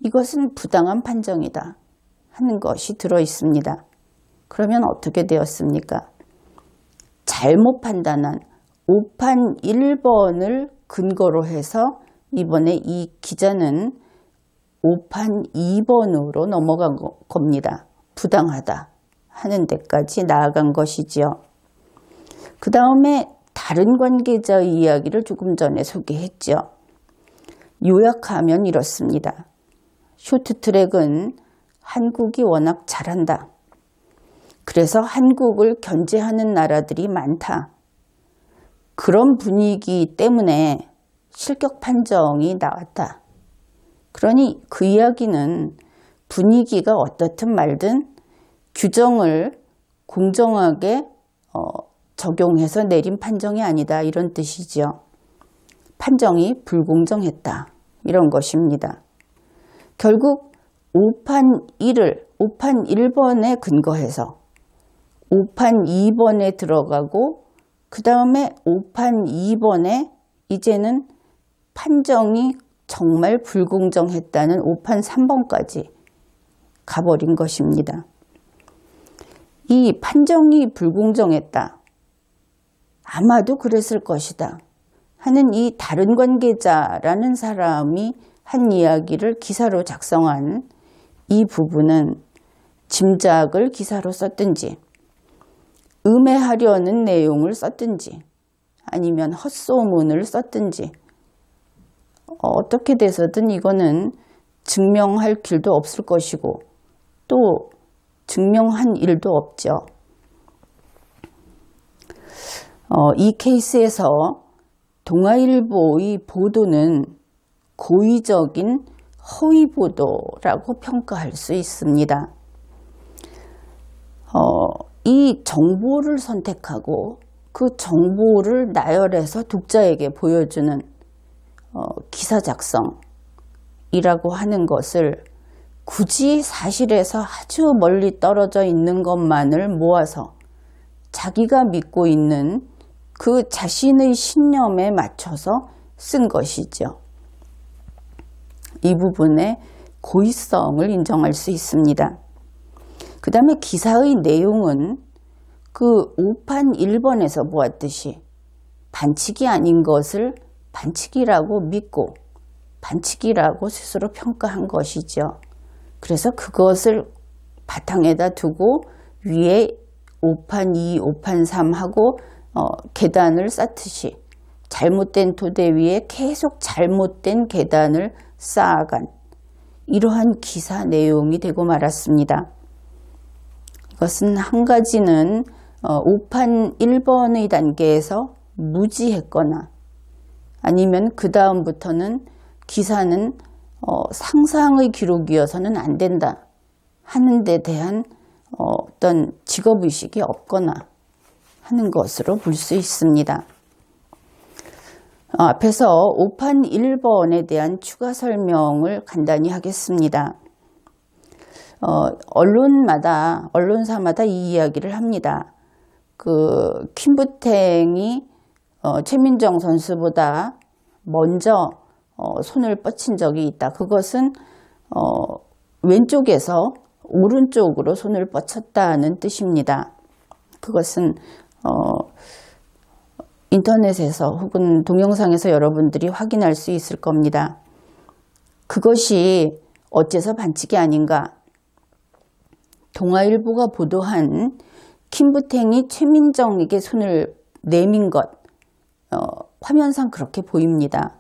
이것은 부당한 판정이다 하는 것이 들어 있습니다. 그러면 어떻게 되었습니까? 잘못 판단한 오판 1번을 근거로 해서 이번에 이 기자는 오판 2번으로 넘어간 겁니다. 부당하다 하는 데까지 나아간 것이지요. 그 다음에 다른 관계자의 이야기를 조금 전에 소개했죠. 요약하면 이렇습니다. 쇼트트랙은 한국이 워낙 잘한다. 그래서 한국을 견제하는 나라들이 많다. 그런 분위기 때문에 실격 판정이 나왔다. 그러니 그 이야기는 분위기가 어떻든 말든 규정을 공정하게 적용해서 내린 판정이 아니다 이런 뜻이죠. 판정이 불공정했다 이런 것입니다. 결국 오판 1번에 근거해서 오판 2번에 들어가고 그 다음에 오판 2번에 이제는 판정이 정말 불공정했다는 5판 3번까지 가버린 것입니다. 이 판정이 불공정했다. 아마도 그랬을 것이다 하는 이 다른 관계자라는 사람이 한 이야기를 기사로 작성한 이 부분은 짐작을 기사로 썼든지 음해하려는 내용을 썼든지 아니면 헛소문을 썼든지 어떻게 돼서든 이거는 증명할 길도 없을 것이고 또 증명한 일도 없죠. 이 케이스에서 동아일보의 보도는 고의적인 허위 보도라고 평가할 수 있습니다. 이 정보를 선택하고 그 정보를 나열해서 독자에게 보여주는 기사 작성이라고 하는 것을 굳이 사실에서 아주 멀리 떨어져 있는 것만을 모아서 자기가 믿고 있는 그 자신의 신념에 맞춰서 쓴 것이죠. 이 부분에 고의성을 인정할 수 있습니다. 그 다음에 기사의 내용은 그 5판 1번에서 보았듯이 반칙이 아닌 것을 반칙이라고 믿고 반칙이라고 스스로 평가한 것이죠. 그래서 그것을 바탕에다 두고 위에 5판 2, 5판 3 하고 계단을 쌓듯이 잘못된 토대 위에 계속 잘못된 계단을 쌓아간 이러한 기사 내용이 되고 말았습니다. 이것은 한 가지는 5판 1번의 단계에서 무지했거나 아니면 그 다음부터는 기사는 상상의 기록이어서는 안 된다 하는 데 대한 어떤 직업의식이 없거나 하는 것으로 볼 수 있습니다. 앞에서 5판 1번에 대한 추가 설명을 간단히 하겠습니다. 언론사마다 이 이야기를 합니다. 그 킴부탱이 최민정 선수보다 먼저 손을 뻗친 적이 있다. 그것은 왼쪽에서 오른쪽으로 손을 뻗쳤다는 뜻입니다. 그것은 인터넷에서 혹은 동영상에서 여러분들이 확인할 수 있을 겁니다. 그것이 어째서 반칙이 아닌가? 동아일보가 보도한 킴부탱이 최민정에게 손을 내민 것, 화면상 그렇게 보입니다.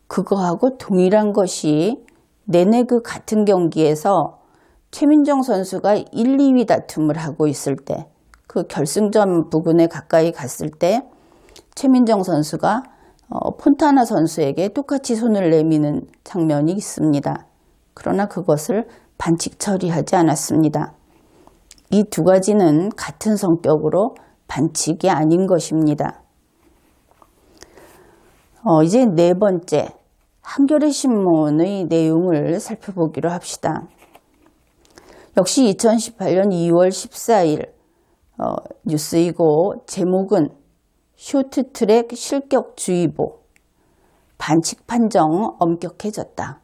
그거하고 동일한 것이 내내 그 같은 경기에서 최민정 선수가 1, 2위 다툼을 하고 있을 때, 그 결승전 부근에 가까이 갔을 때 최민정 선수가 폰타나 선수에게 똑같이 손을 내미는 장면이 있습니다. 그러나 그것을 반칙 처리하지 않았습니다. 이 두 가지는 같은 성격으로 반칙이 아닌 것입니다. 이제 네 번째, 한겨레 신문의 내용을 살펴보기로 합시다. 역시 2018년 2월 14일 뉴스이고 제목은 쇼트트랙 실격주의보, 반칙 판정 엄격해졌다.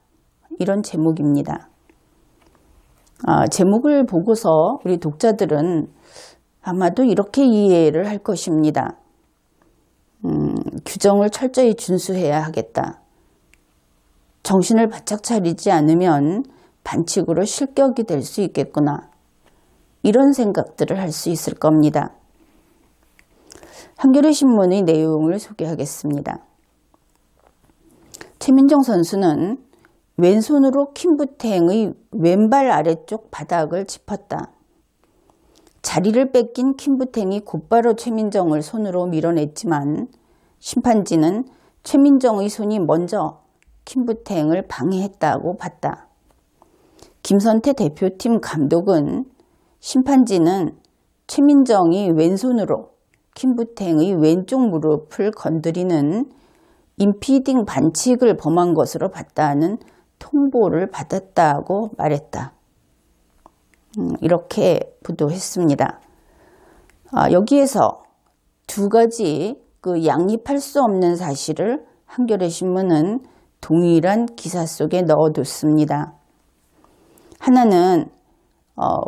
이런 제목입니다. 제목을 보고서 우리 독자들은 아마도 이렇게 이해를 할 것입니다. 규정을 철저히 준수해야 하겠다. 정신을 바짝 차리지 않으면 반칙으로 실격이 될 수 있겠구나. 이런 생각들을 할 수 있을 겁니다. 한겨레 신문의 내용을 소개하겠습니다. 최민정 선수는 왼손으로 킴부탱의 왼발 아래쪽 바닥을 짚었다. 자리를 뺏긴 킴부탱이 곧바로 최민정을 손으로 밀어냈지만 심판진은 최민정의 손이 먼저 킴부탱을 방해했다고 봤다. 김선태 대표팀 감독은 심판진은 최민정이 왼손으로 킴부탱의 왼쪽 무릎을 건드리는 임피딩 반칙을 범한 것으로 봤다는 통보를 받았다고 말했다. 이렇게 보도했습니다. 여기에서 두 가지 양립할 수 없는 사실을 한겨레 신문은 동일한 기사 속에 넣어뒀습니다. 하나는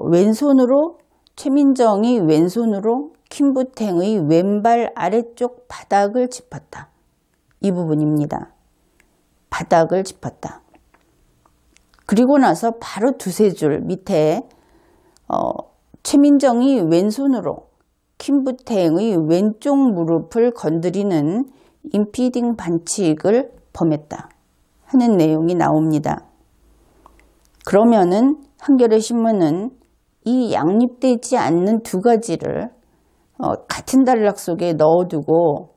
왼손으로 최민정이 왼손으로 김부탱의 왼발 아래쪽 바닥을 짚었다. 이 부분입니다. 바닥을 짚었다. 그리고 나서 바로 두세 줄 밑에 최민정이 왼손으로 김부탱의 왼쪽 무릎을 건드리는 임피딩 반칙을 범했다 하는 내용이 나옵니다. 그러면은 한겨레 신문은 이 양립되지 않는 두 가지를 같은 단락 속에 넣어두고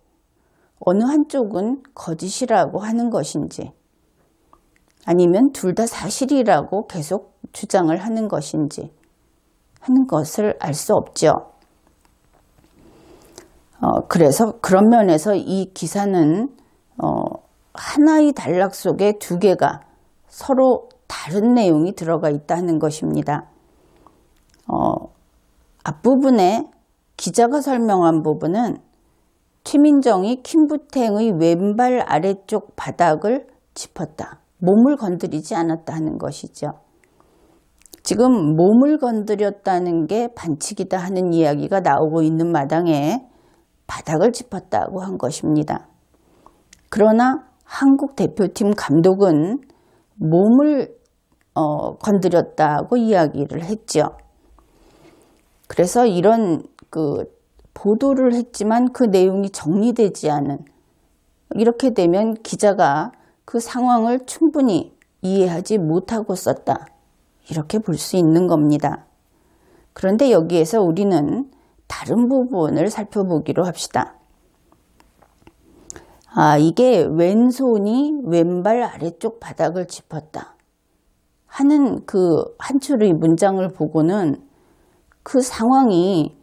어느 한쪽은 거짓이라고 하는 것인지 아니면 둘 다 사실이라고 계속 주장을 하는 것인지 하는 것을 알 수 없죠. 그래서 그런 면에서 이 기사는 하나의 단락 속에 두 개가 서로 다른 내용이 들어가 있다는 것입니다. 앞부분에 기자가 설명한 부분은 최민정이 김부탱의 왼발 아래쪽 바닥을 짚었다. 몸을 건드리지 않았다 하는 것이죠. 지금 몸을 건드렸다는 게 반칙이다 하는 이야기가 나오고 있는 마당에 바닥을 짚었다고 한 것입니다. 그러나 한국 대표팀 감독은 몸을 건드렸다고 이야기를 했죠. 그래서 이런 보도를 했지만 그 내용이 정리되지 않은, 이렇게 되면 기자가 그 상황을 충분히 이해하지 못하고 썼다, 이렇게 볼 수 있는 겁니다. 그런데 여기에서 우리는 다른 부분을 살펴보기로 합시다. 이게 왼손이 왼발 아래쪽 바닥을 짚었다 하는 그 한 줄의 문장을 보고는 그 상황이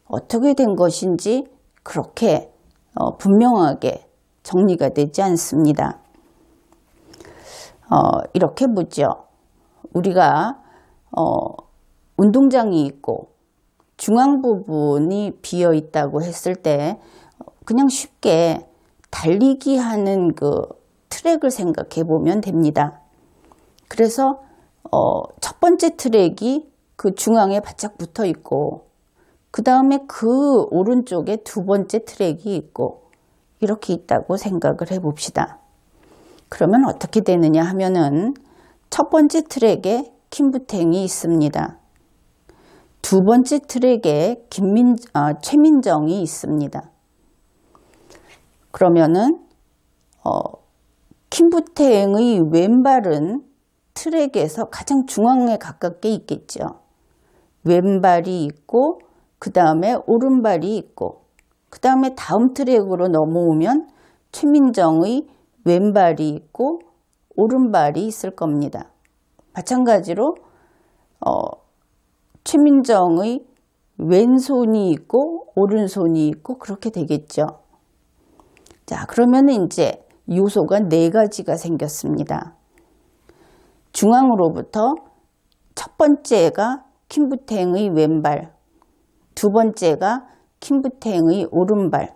어떻게 된 것인지 그렇게 분명하게 정리가 되지 않습니다. 이렇게 보죠. 우리가 운동장이 있고 중앙 부분이 비어 있다고 했을 때 그냥 쉽게 달리기 하는 그 트랙을 생각해 보면 됩니다. 그래서 첫 번째 트랙이 그 중앙에 바짝 붙어 있고 그 다음에 그 오른쪽에 두 번째 트랙이 있고 이렇게 있다고 생각을 해 봅시다. 그러면 어떻게 되느냐 하면은 첫 번째 트랙에 김부탱이 있습니다. 두 번째 트랙에 최민정이 있습니다. 그러면은 김부탱의 왼발은 트랙에서 가장 중앙에 가깝게 있겠죠. 왼발이 있고 그 다음에 오른발이 있고 그 다음에 다음 트랙으로 넘어오면 최민정의 왼발이 있고 오른발이 있을 겁니다. 마찬가지로 최민정의 왼손이 있고 오른손이 있고 그렇게 되겠죠. 자, 그러면 이제 요소가 네 가지가 생겼습니다. 중앙으로부터 첫 번째가 김부탱의 왼발, 두 번째가 김부탱의 오른발,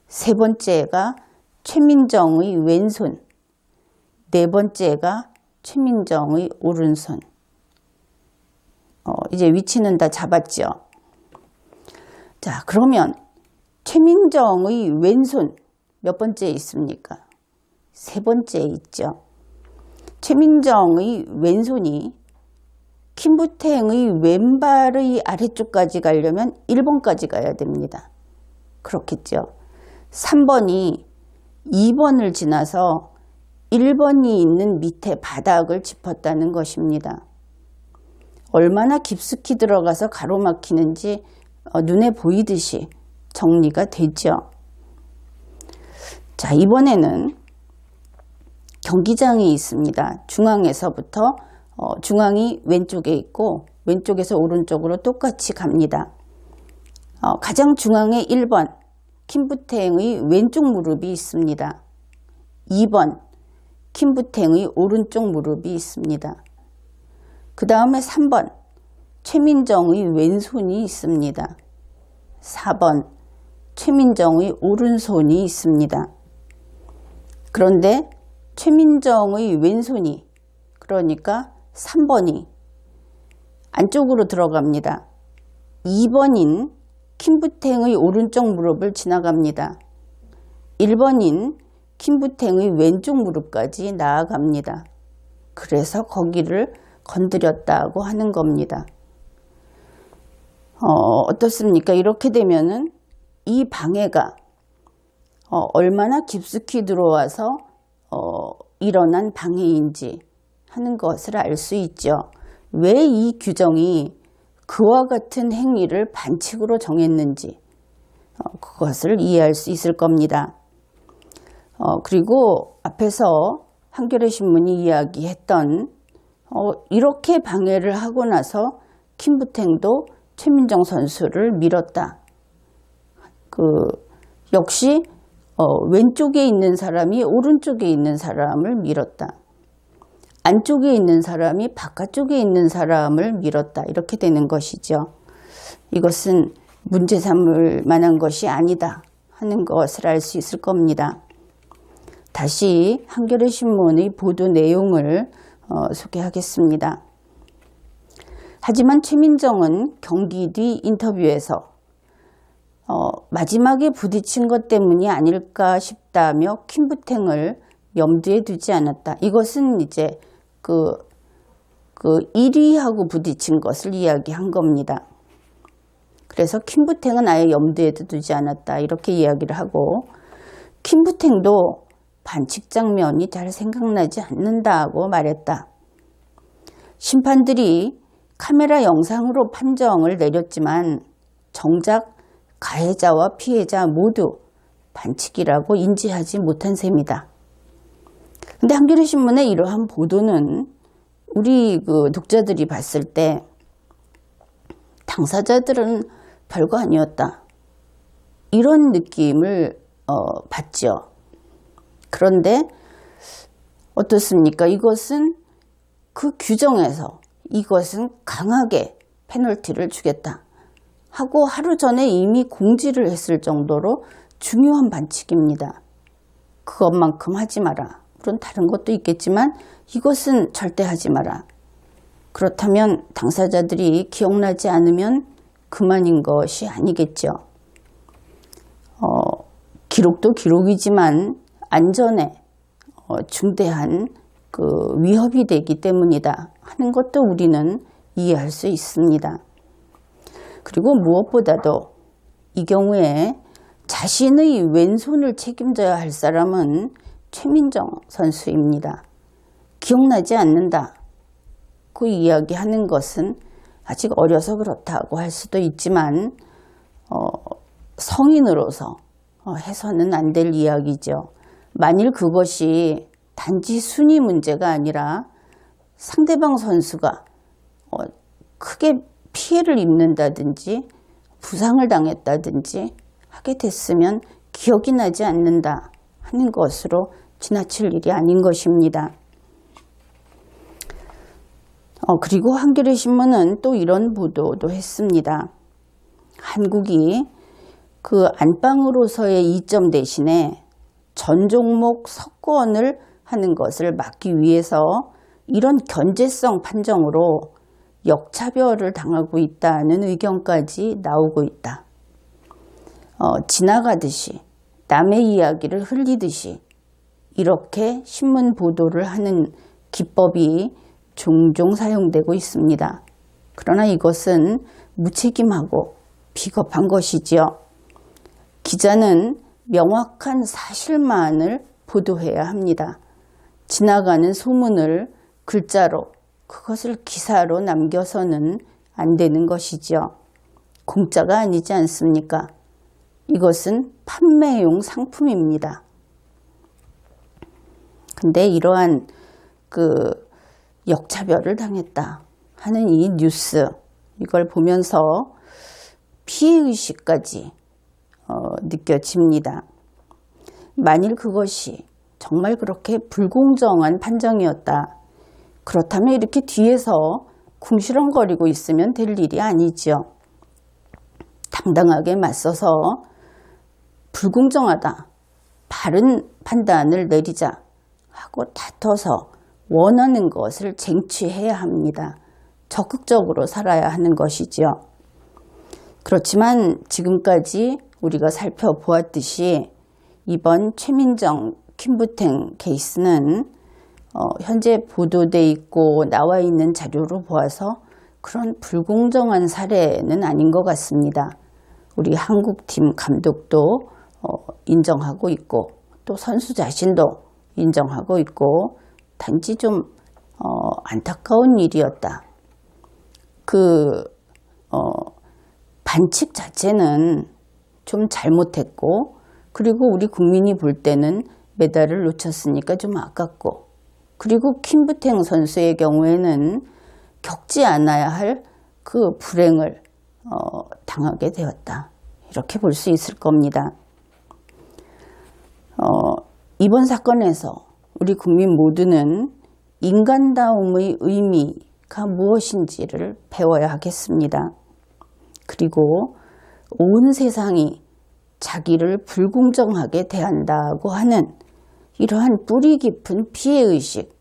세 번째가 최민정의 왼손, 네 번째가 최민정의 오른손. 이제 위치는 다 잡았죠. 자, 그러면 최민정의 왼손 몇 번째에 있습니까? 세 번째에 있죠. 최민정의 왼손이 김부탱의 왼발의 아래쪽까지 가려면 1번까지 가야 됩니다. 그렇겠죠. 3번이 2번을 지나서 1번이 있는 밑에 바닥을 짚었다는 것입니다. 얼마나 깊숙이 들어가서 가로막히는지 눈에 보이듯이 정리가 되죠. 자, 이번에는 경기장이 있습니다. 중앙에서부터 중앙이 왼쪽에 있고 왼쪽에서 오른쪽으로 똑같이 갑니다. 가장 중앙에 1번 김부탱의 왼쪽 무릎이 있습니다. 2번 김부탱의 오른쪽 무릎이 있습니다. 그 다음에 3번 최민정의 왼손이 있습니다. 4번 최민정의 오른손이 있습니다. 그런데 최민정의 왼손이, 그러니까 3번이 안쪽으로 들어갑니다. 2번인 김부탱의 오른쪽 무릎을 지나갑니다. 1번인 김부탱의 왼쪽 무릎까지 나아갑니다. 그래서 거기를 건드렸다고 하는 겁니다. 어떻습니까? 이렇게 되면은 이 방해가 얼마나 깊숙이 들어와서 일어난 방해인지 하는 것을 알 수 있죠. 왜 이 규정이 그와 같은 행위를 반칙으로 정했는지 그것을 이해할 수 있을 겁니다. 그리고 앞에서 한겨레 신문이 이야기했던 이렇게 방해를 하고 나서 김부탱도 최민정 선수를 밀었다. 역시 왼쪽에 있는 사람이 오른쪽에 있는 사람을 밀었다. 안쪽에 있는 사람이 바깥쪽에 있는 사람을 밀었다. 이렇게 되는 것이죠. 이것은 문제 삼을 만한 것이 아니다 하는 것을 알 수 있을 겁니다. 다시 한겨레 신문의 보도 내용을 소개하겠습니다. 하지만 최민정은 경기 뒤 인터뷰에서 마지막에 부딪힌 것 때문이 아닐까 싶다며 김부탱을 염두에 두지 않았다. 이것은 이제 그 1위하고 부딪힌 것을 이야기한 겁니다. 그래서 김부탱은 아예 염두에도 두지 않았다. 이렇게 이야기를 하고 김부탱도 반칙 장면이 잘 생각나지 않는다고 말했다. 심판들이 카메라 영상으로 판정을 내렸지만 정작 가해자와 피해자 모두 반칙이라고 인지하지 못한 셈이다. 근데 한겨레 신문의 이러한 보도는 우리 독자들이 봤을 때 당사자들은 별거 아니었다. 이런 느낌을 받죠. 그런데 어떻습니까? 이것은 그 규정에서 이것은 강하게 페널티를 주겠다 하고 하루 전에 이미 공지를 했을 정도로 중요한 반칙입니다. 그것만큼 하지 마라. 물론 다른 것도 있겠지만 이것은 절대 하지 마라. 그렇다면 당사자들이 기억나지 않으면 그만인 것이 아니겠죠. 기록도 기록이지만 안전에 중대한 위협이 되기 때문이다 하는 것도 우리는 이해할 수 있습니다. 그리고 무엇보다도 이 경우에 자신의 왼손을 책임져야 할 사람은 최민정 선수입니다. 기억나지 않는다. 그 이야기하는 것은 아직 어려서 그렇다고 할 수도 있지만 성인으로서 해서는 안 될 이야기죠. 만일 그것이 단지 순위 문제가 아니라 상대방 선수가 크게 피해를 입는다든지 부상을 당했다든지 하게 됐으면 기억이 나지 않는다 하는 것으로 지나칠 일이 아닌 것입니다. 그리고 한겨레 신문은 또 이런 보도도 했습니다. 한국이 그 안방으로서의 2점 대신에 전 종목 석권을 하는 것을 막기 위해서 이런 견제성 판정으로 역차별을 당하고 있다는 의견까지 나오고 있다. 지나가듯이 남의 이야기를 흘리듯이 이렇게 신문 보도를 하는 기법이 종종 사용되고 있습니다. 그러나 이것은 무책임하고 비겁한 것이지요. 기자는 명확한 사실만을 보도해야 합니다. 지나가는 소문을 글자로 그것을 기사로 남겨서는 안 되는 것이지요. 공짜가 아니지 않습니까? 이것은 판매용 상품입니다. 근데 이러한 역차별을 당했다 하는 이 뉴스, 이걸 보면서 피해의식까지 느껴집니다. 만일 그것이 정말 그렇게 불공정한 판정이었다. 그렇다면 이렇게 뒤에서 궁시렁거리고 있으면 될 일이 아니지요. 당당하게 맞서서 불공정하다. 바른 판단을 내리자 하고 다퉈서 원하는 것을 쟁취해야 합니다. 적극적으로 살아야 하는 것이죠. 그렇지만 지금까지 우리가 살펴보았듯이 이번 최민정 킴부탱 케이스는 현재 보도돼 있고 나와 있는 자료로 보아서 그런 불공정한 사례는 아닌 것 같습니다. 우리 한국팀 감독도 인정하고 있고 또 선수 자신도 인정하고 있고 단지 좀 안타까운 일이었다. 반칙 자체는 좀 잘못했고 그리고 우리 국민이 볼 때는 메달을 놓쳤으니까 좀 아깝고 그리고 킴부탱 선수의 경우에는 겪지 않아야 할 그 불행을 당하게 되었다. 이렇게 볼 수 있을 겁니다. 이번 사건에서 우리 국민 모두는 인간다움의 의미가 무엇인지를 배워야 하겠습니다. 그리고 온 세상이 자기를 불공정하게 대한다고 하는 이러한 뿌리 깊은 피해의식,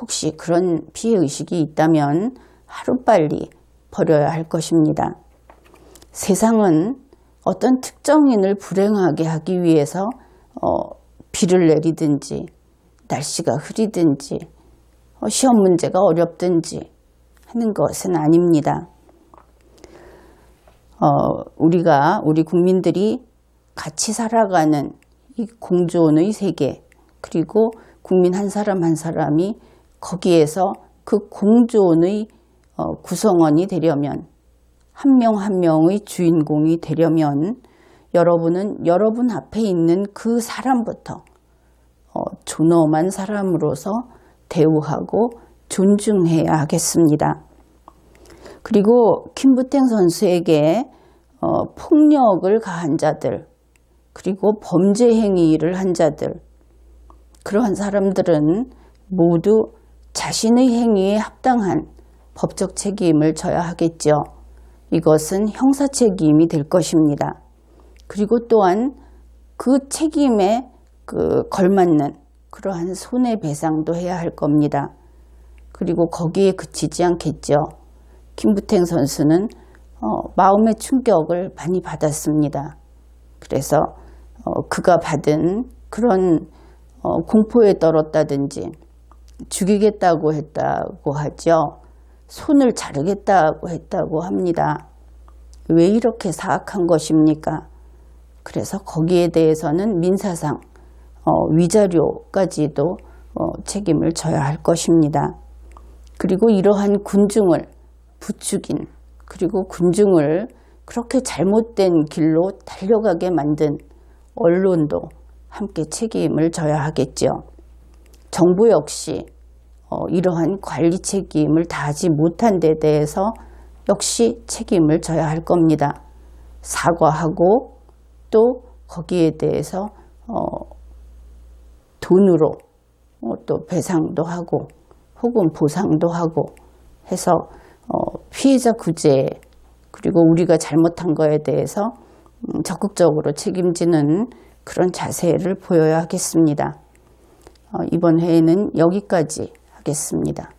혹시 그런 피해의식이 있다면 하루빨리 버려야 할 것입니다. 세상은 어떤 특정인을 불행하게 하기 위해서 비를 내리든지 날씨가 흐리든지 시험 문제가 어렵든지 하는 것은 아닙니다. 우리 국민들이 같이 살아가는 이 공존의 세계, 그리고 국민 한 사람 한 사람이 거기에서 그 공존의 구성원이 되려면, 한 명 한 명의 주인공이 되려면 여러분은 여러분 앞에 있는 그 사람부터 존엄한 사람으로서 대우하고 존중해야 하겠습니다. 그리고 킴부탱 선수에게 폭력을 가한 자들, 그리고 범죄 행위를 한 자들, 그러한 사람들은 모두 자신의 행위에 합당한 법적 책임을 져야 하겠죠. 이것은 형사 책임이 될 것입니다. 그리고 또한 그 책임에 걸맞는 그러한 손해배상도 해야 할 겁니다. 그리고 거기에 그치지 않겠죠. 킴부탱 선수는 마음의 충격을 많이 받았습니다. 그래서 그가 받은 그런 공포에 떨었다든지 죽이겠다고 했다고 하죠. 손을 자르겠다고 했다고 합니다. 왜 이렇게 사악한 것입니까? 그래서 거기에 대해서는 민사상 위자료까지도 책임을 져야 할 것입니다. 그리고 이러한 군중을 부추긴, 그리고 군중을 그렇게 잘못된 길로 달려가게 만든 언론도 함께 책임을 져야 하겠죠. 정부 역시 이러한 관리 책임을 다하지 못한 데 대해서 역시 책임을 져야 할 겁니다. 사과하고 또 거기에 대해서 돈으로 또 배상도 하고 혹은 보상도 하고 해서 피해자 구제, 그리고 우리가 잘못한 거에 대해서 적극적으로 책임지는 그런 자세를 보여야 하겠습니다. 이번 회에는 여기까지 하겠습니다.